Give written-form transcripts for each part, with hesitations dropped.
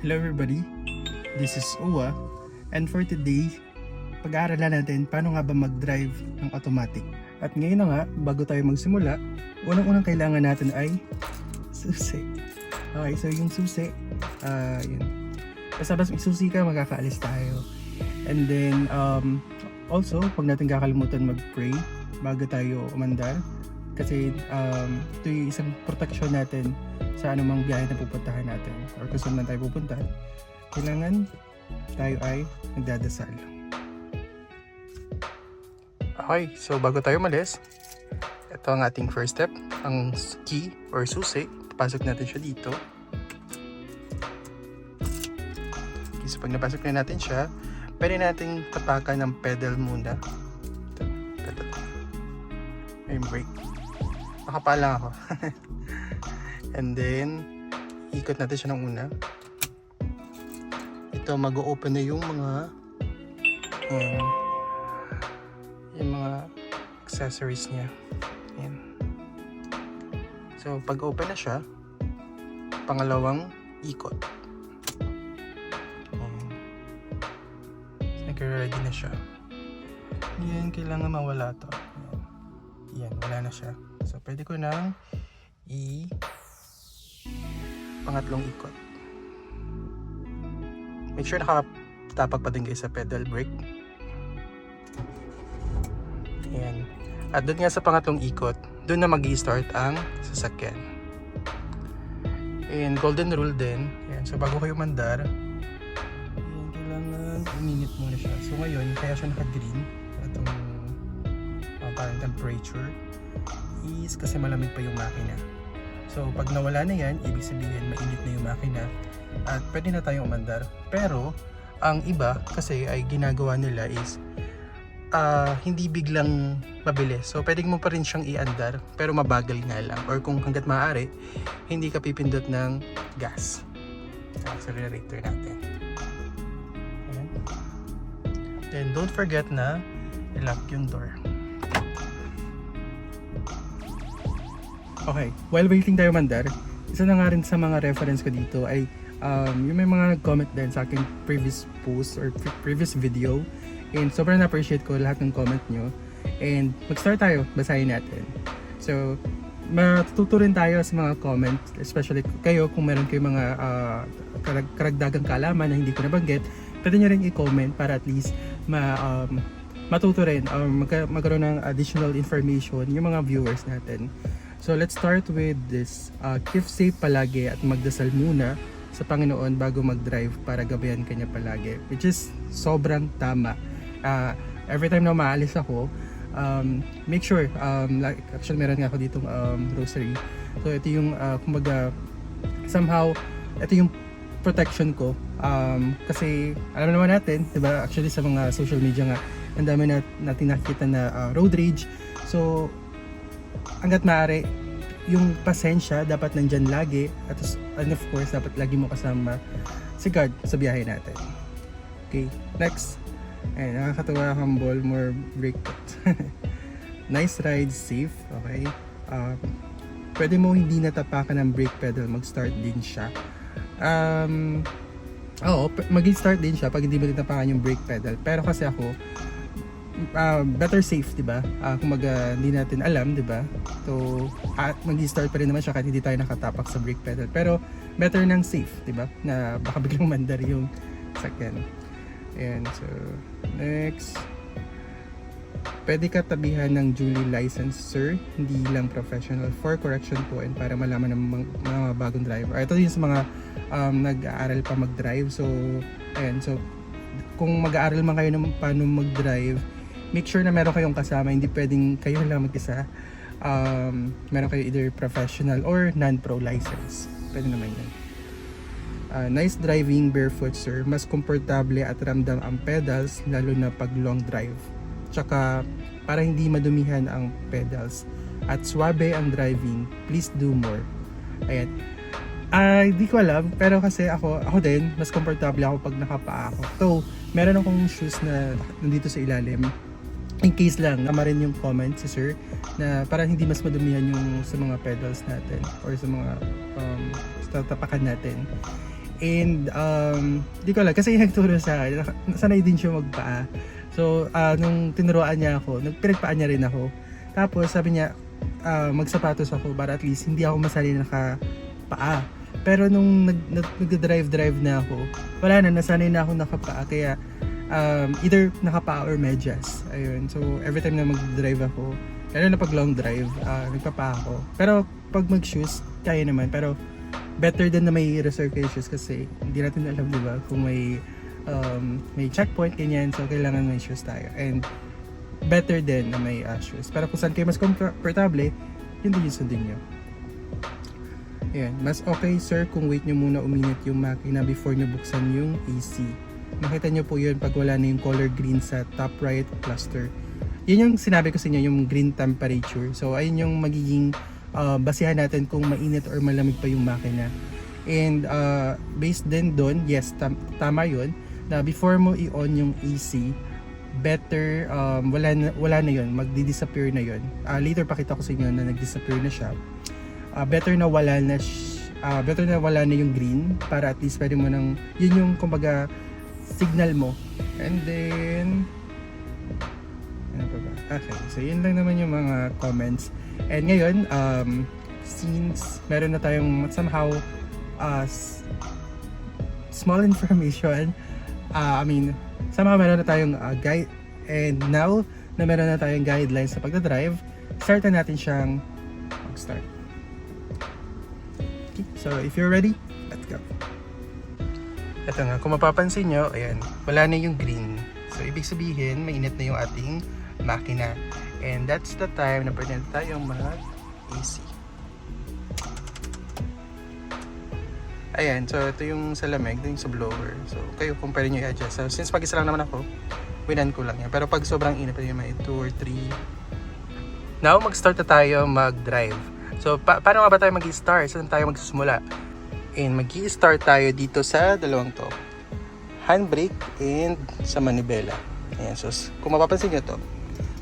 Hello everybody, this is Uwa, and for today, pag-aaralan natin paano nga ba mag-drive ng automatic. At ngayon na nga, bago tayo magsimula, unang-unang kailangan natin ay susi. Okay, so yung susi, yun. Basta may susi ka, makakaalis tayo. And then, also, huwag natin kakalimutan mag-pray bago tayo umandar. Kasi ito yung isang protection natin sa anumang biyahe na pupuntahan natin or kung saan man tayo pupunta. Kailangan tayo ay nagdadasal. Okay, so bago tayo umalis, ito ang ating first step, ang key or susi. Papasok natin siya dito. Okay, so pag napasok na natin siya, pwede nating tapakan ng pedal muna. Ito. Ay, brake. Nakapala ako. And then, ikot natin siya ng una. Ito, mag-o-open na yung mga accessories niya. Ayan. So, pag-open na siya, pangalawang ikot. Ayan. Nag-ready na siya. Ayan, kailangan mawala to. Ayan, wala na siya. So, pwede ko nang pangatlong ikot. Make sure nakatapak pa din kayo sa pedal brake. Ayan. At doon nga sa pangatlong ikot, doon na mag-i-start ang sasakyan. And golden rule din. Ayan. So, bago kayo mandar, ayan, kailangan uminit muna siya. So, ngayon, kaya siya naka-green. Itong parang temperature is kasi malamig pa yung makina. So pag nawala na yan, ibig sabihin mainit na yung makina at pwede na tayong umandar. Pero ang iba kasi ay ginagawa nila is hindi biglang mabilis. So pwede mo pa rin siyang iandar pero mabagal nga lang, or kung hanggat maaari hindi ka pipindot ng gas. Accelerator natin. Ayan. Then don't forget na i-lock yung door. Okay, while waiting tayo mandar, isa na nga rin sa mga reference ko dito ay yung may mga nag-comment din sa aking previous post or previous video, and sobrang na-appreciate ko lahat ng comment nyo, and mag-start tayo, basahin natin. So, matututo rin tayo sa mga comment, especially kayo kung meron kayong mga karagdagang kaalaman na hindi ko nabanggit, pwede nyo rin i-comment para at least matuto rin or magkaroon ng additional information yung mga viewers natin. So let's start with this. Keep safe palagi at magdasal muna sa Panginoon bago mag-drive para gabayan kanya palagi. Which is sobrang tama. Every time na maalis ako, make sure, like, actually meron nga ako ditong rosary. So ito yung, kumbaga, somehow, ito yung protection ko. Kasi alam naman natin, diba, actually sa mga social media nga, ang dami natin nakikita na road rage. So, hanggat maaari, yung pasensya dapat nandyan lagi, at and of course dapat lagi mo kasama si God sa biyahe natin. Okay, next. Ay, nakakatawa, humble, more brake put. Nice ride, safe. Okay, pwede mo hindi natapakan ng brake pedal, mag-start din siya. Mag-start din siya pag hindi mo tinapakan yung brake pedal, pero kasi ako better safe, diba? Kumaga hindi natin alam, diba? So, mag-start pa rin naman siya kahit hindi tayo nakatapak sa brake pedal. Pero, better ng safe, diba? Na baka biglang mandar yung sakyan. Ayan, so, next. Pwede ka tabihan ng duly licensed, sir. Hindi lang professional, for correction po and para malaman ng mga bagong driver. Ito yung sa mga nag-aaral pa mag-drive. So, ayan, so, kung mag-aaral man kayo ng paano mag-drive, make sure na meron kayong kasama, hindi pwedeng kayo lang mag-isa. Meron kayo either professional or non-pro license. Pwede naman yan. Nice driving barefoot, sir. Mas komportable at ramdam ang pedals, lalo na pag long drive. Tsaka, para hindi madumihan ang pedals. At swabe ang driving, please do more. Ayan. Di ko alam, pero kasi ako din, mas komportable ako pag nakapaa ako. So, meron akong shoes na nandito sa ilalim. In case lang, tama rin yung comment si sir na para hindi mas madumihan yung sa mga pedals natin or sa mga tatapakan natin. And di ko alam, kasi yung nagturo sa akin, sanay din siya magpaa. So nung tinuruan niya ako, pinagpaan niya rin ako. Tapos sabi niya, magsapatos ako para at least hindi ako masanay nakapaa. Pero nung nag-drive na ako, wala na, nasanay na ako nakapaa. Kaya either nakapaa or medyas. Ayun. So every time na mag-drive ako, lalo na pag long drive, nagpapaa ako. Pero pag mag-shoes, kaya naman. Pero better din na may reserve kayo shoes kasi hindi natin alam, di ba, kung may checkpoint, ganyan. So kailangan may shoes tayo. And better din na may shoes. Pero kung saan kayo mas comfortable, yun din yung sundin nyo. Ayan, mas okay sir kung wait nyo muna uminit yung makina before nyo buksan yung AC. Makita nyo po yun pag wala na yung color green sa top right cluster. Yun yung sinabi ko sa inyo, yung green temperature. So ayun yung magiging basihan natin kung mainit or malamig pa yung makina. And based din doon, yes, tama yun, na before mo i-on yung AC, better wala na yun, magdi-disappear na yun. Later pakita ko sa inyo na nag-disappear na siya. Better na wala na yung green para at least pwede mo nang, yun yung kumbaga signal mo. And then ano pa ba? Okay, so yun lang naman yung mga comments. And ngayon, since meron na tayong somehow small information, somehow meron na tayong guide, and now na meron na tayong guidelines sa pagdadrive, start na natin siyang mag-start. Okay, so if you're ready, let's go. Ito nga, kung mapapansin nyo, ayan, wala na yung green. So ibig sabihin, mainit na yung ating makina. And that's the time na pwede tayong mag-AC. Ayan, so ito yung sa lamig, ito yung sa blower. So kayo kung pwede nyo i-adjust. So, since mag-isa lang naman ako, winan ko lang yan. Pero pag sobrang init, pwede may 2 or 3. Now, mag-start na tayo mag-drive. So paano nga ba tayo mag-start? Saan tayo magsisimula? And mag-i-start tayo dito sa dalawang to, handbrake and sa manibela. Ayan, so kung mapapansin nyo to,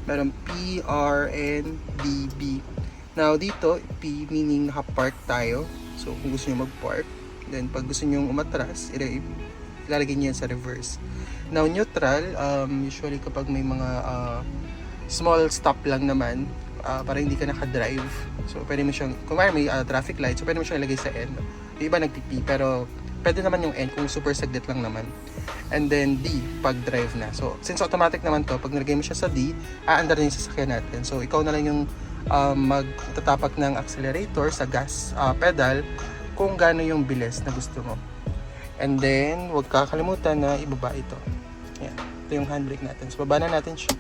meron P, R, and D, B. Now dito, P meaning naka-park tayo. So kung gusto nyo mag-park, then pag gusto nyo umatras, ilalagay nyo yan sa reverse. Now neutral, usually kapag may mga small stop lang naman, para hindi ka naka-drive. So pwede mo siyang, kung may traffic light, so pwede mo siyang ilagay sa end. Yung iba nag-PP, pero pwede naman yung end kung super saglit lang naman. And then D, pag drive na. So since automatic naman to, pag nilagay mo siya sa D, aandar na yung sasakyan natin. So ikaw na lang yung magtatapak ng accelerator sa gas pedal kung gaano yung bilis na gusto mo. And then huwag kakalimutan na ibaba ito. Yan, ito yung handbrake natin. So baba na natin siya.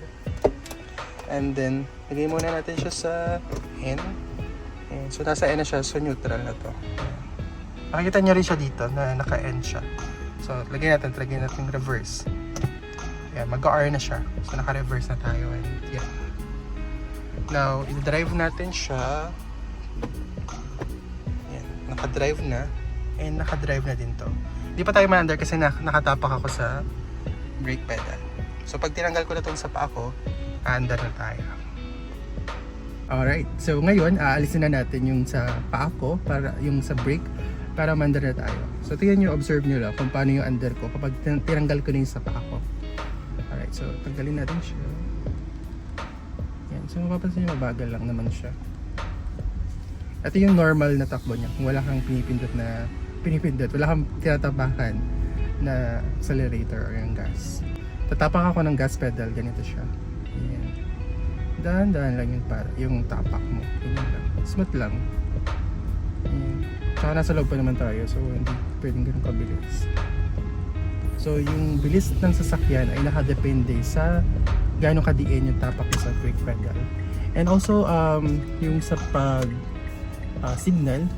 And then lagay muna natin siya sa N. Ayan. So nasa N na siya, so neutral na to. Ayan. Makikita nyo rin siya dito na naka-N siya. So lagay natin yung reverse. Ayan, mag-R na siya. So naka-reverse na tayo. And yeah. Now, i-drive natin siya. Ayan, naka-drive na. And naka-drive na din to. Hindi pa tayo ma-under kasi nakatapak ako sa brake pedal. So pag tinanggal ko na itong sa paa ko, under na tayo. Alright, so ngayon aalisin na natin yung sa paa ko, para yung sa brake, para mandar na tayo. So tingnan nyo, observe nyo lang kung paano yung under ko kapag tinanggal ko na yung sa paa ko. Alright, so tanggalin natin siya. Yan, so mapapansin nyo, mabagal lang naman siya. Ito yung normal na takbo niya, kung wala kang pinipindot, wala kang tinatapakan na accelerator or yung gas. Tatapak ako ng gas pedal, ganito siya. Ayan. Dahan-dahan lang yung tapak mo. Ganyan lang. Smooth lang. Ayan. Tsaka nasa loob pa naman tayo, so hindi pwedeng ganun kabilis. So yung bilis ng sasakyan ay nakadepende sa gaano kadiin yung tapak mo sa brake pedal. And also yung sa pag signal.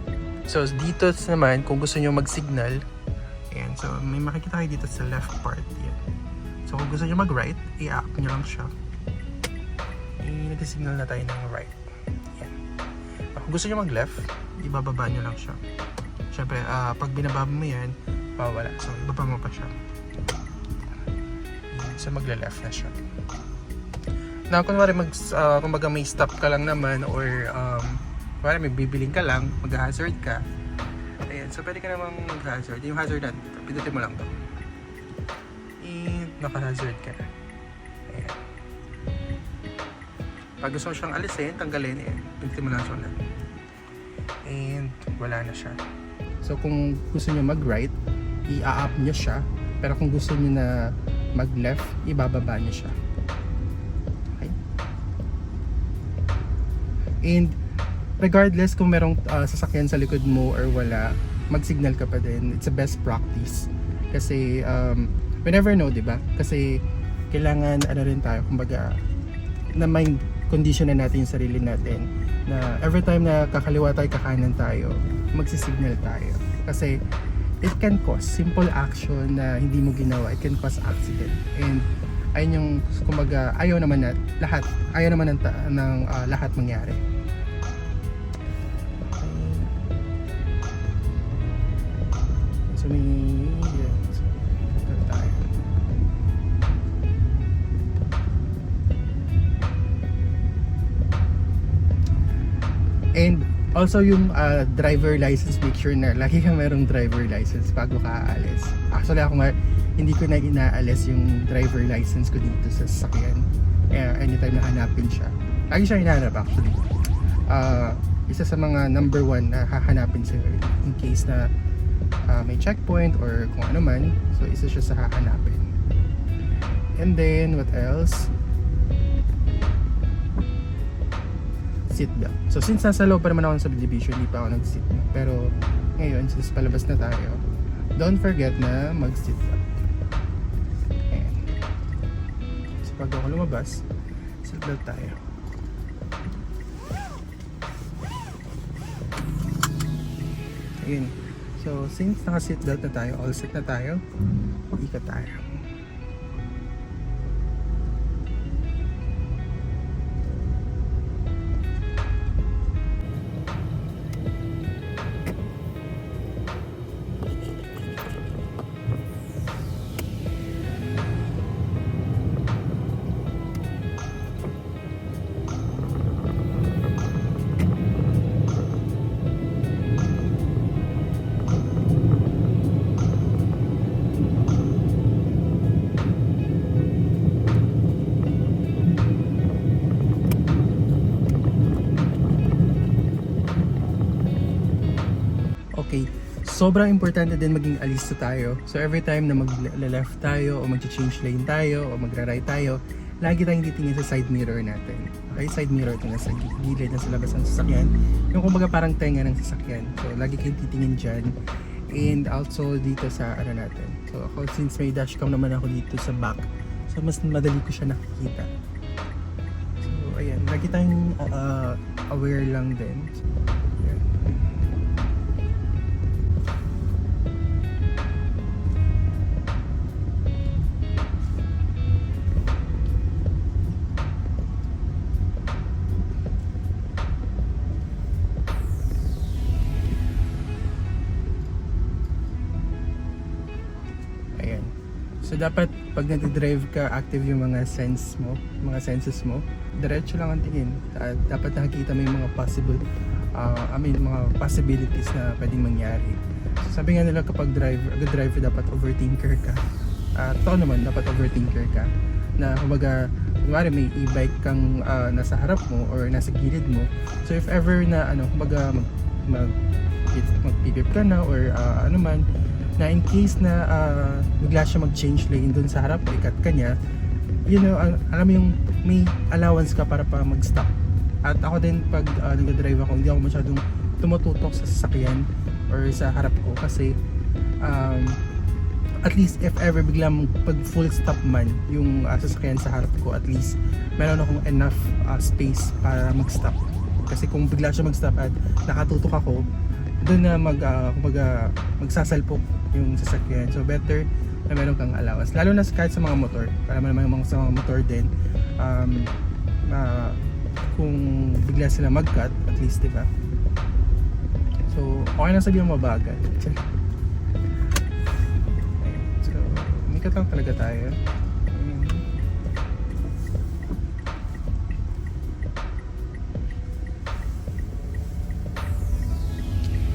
So dito naman, kung gusto nyo mag-signal, ayan, so may makikita kayo dito sa left part. Yan. So kung gusto nyo mag-right, i-up nyo lang siya. Nag-signal na tayo ng right. Yan. Kung gusto nyo mag-left, ibababa nyo lang siya. Siyempre, pag binababa mo yan, mawawala. So ibaba mo pa siya. Yan. So magla-left na siya. Now, kunwari kumbaga may stop ka lang naman or kunwari may bibiling ka lang, mag-hazard ka. Ayan. Ayan, so pwede ka namang mag-hazard. Yung hazard natin dito, pindutin mo lang to. And naka-hazard ka na. Ayan. Pag gusto mo siyang alisin, tanggalin, ayan, pindutin mo lang siya ulit. And wala na siya. So kung gusto nyo mag-right, i-up nyo siya. Pero kung gusto nyo na mag-left, ibababa nyo siya. Okay? And regardless kung merong sasakyan sa likod mo or wala, mag-signal ka pa din. It's a best practice. Kasi we never know, di ba? Kasi kailangan ano rin tayo, kumbaga na mind condition na natin yung sarili natin na every time na kakaliwa tayo, kakanan tayo, magsisignal tayo. Kasi it can cause simple action na hindi mo ginawa, it can cause accident. And ayun yung kumbaga ayaw naman na lahat, ayaw naman ng lahat mangyari. So may tayo. And also yung driver license, make sure na lagi kang merong driver license bago ka aalis. Actually ako nga, hindi ko na inaalis yung driver license ko dito sa sasakyan. Kaya anytime na hanapin siya, lagi siya hinahanap actually. Isa sa mga number 1 na hahanapin sa'yo in case na may checkpoint or kung ano man. So isa siya sa hahanapin. And then what else? Seatbelt. So since nasa loob pa naman ako ng subdivision, hindi pa ako nag-seatbelt. Pero ngayon, since palabas na tayo, don't forget na mag-seatbelt. Ayan. So pag ako lumabas, seatbelt tayo. Ayun. So since naka-seatbelt na tayo, all set na tayo, ikot tayo. Okay, sobrang importante din maging alista tayo. So every time na mag-left tayo o mag-change lane tayo o magra-right tayo, lagi tayong titingin sa side mirror natin. Okay, side mirror ito nasa gilid, nasa labas ng sasakyan. Yung kumbaga parang tenga ng sasakyan. So lagi kayong titingin dyan. And also dito sa ano natin. So ako, since may dashcam naman ako dito sa back, so mas madali ko siya nakikita. So ayan, lagi tayong aware lang din. So, ayan. So dapat pag nag-drive ka, active yung mga senses mo. Diretso lang ang tingin. Dapat nakikita mo yung mga mga possibilities na pwedeng mangyari. So sabi nga nila kapag driver dapat overthinker ka. Totoo naman, dapat overthinker ka. Na kumbaga, kunwari may e-bike kang nasa harap mo or nasa gilid mo. So if ever na kumbaga magpipip ka na or ano man, na in case na bigla siya mag-change lane dun sa harap, ikat ka niya, alam mo yung may allowance ka para pa mag-stop. At ako din pag nag-drive ako, hindi ako masyadong tumututok sa sasakyan or sa harap ko kasi at least if ever biglang pag full stop man yung sasakyan sa harap ko, at least meron akong enough space para mag-stop. Kasi kung bigla siya mag-stop at nakatutok ako, doon na magsasalpok yung sasakyan. So better na meron kang allowance, lalo na kahit sa mga motor. Para naman sa mga motor din, kung bigla sila mag-cut, at least, diba? So okay na sabihin mabagal. So umikat lang talaga tayo.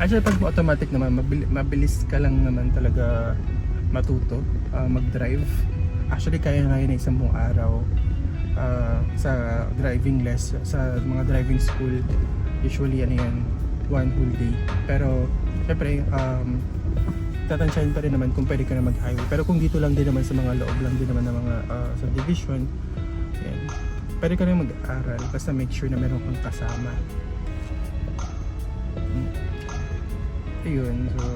Actually, pag automatic naman, mabilis ka lang naman talaga matuto mag-drive. Actually, kaya-kaya na isang buong araw sa driving lesson, sa mga driving school. Usually, ano yan, one whole day. Pero, syempre, tatansyahin pa rin naman kung pwede ka na mag-highway. Pero kung dito lang din naman sa mga loob lang din naman ng mga subdivision, yan, pwede ka na mag-aaral. Basta make sure na meron kang kasama. Ayun, so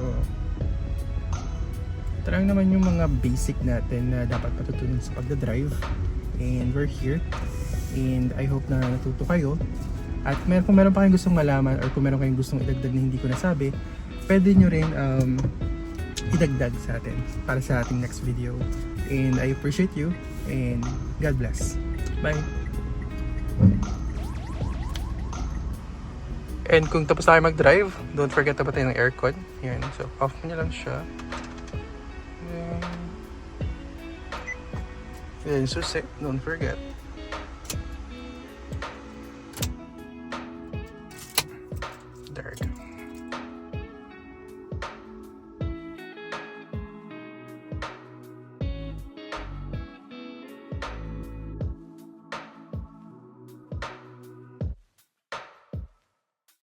ito lang naman yung mga basic natin na dapat matutunan sa pagdadrive. And we're here. And I hope na natuto kayo. At kung meron pa kayong gustong malaman or kung meron kayong gustong idagdag na hindi ko nasabi, pwede nyo rin idagdag sa atin para sa ating next video. And I appreciate you and God bless. Bye! And kung tapos na kayo mag-drive, don't forget to patay ng aircon. Yan, so off nyo lang siya. Then susi, don't forget.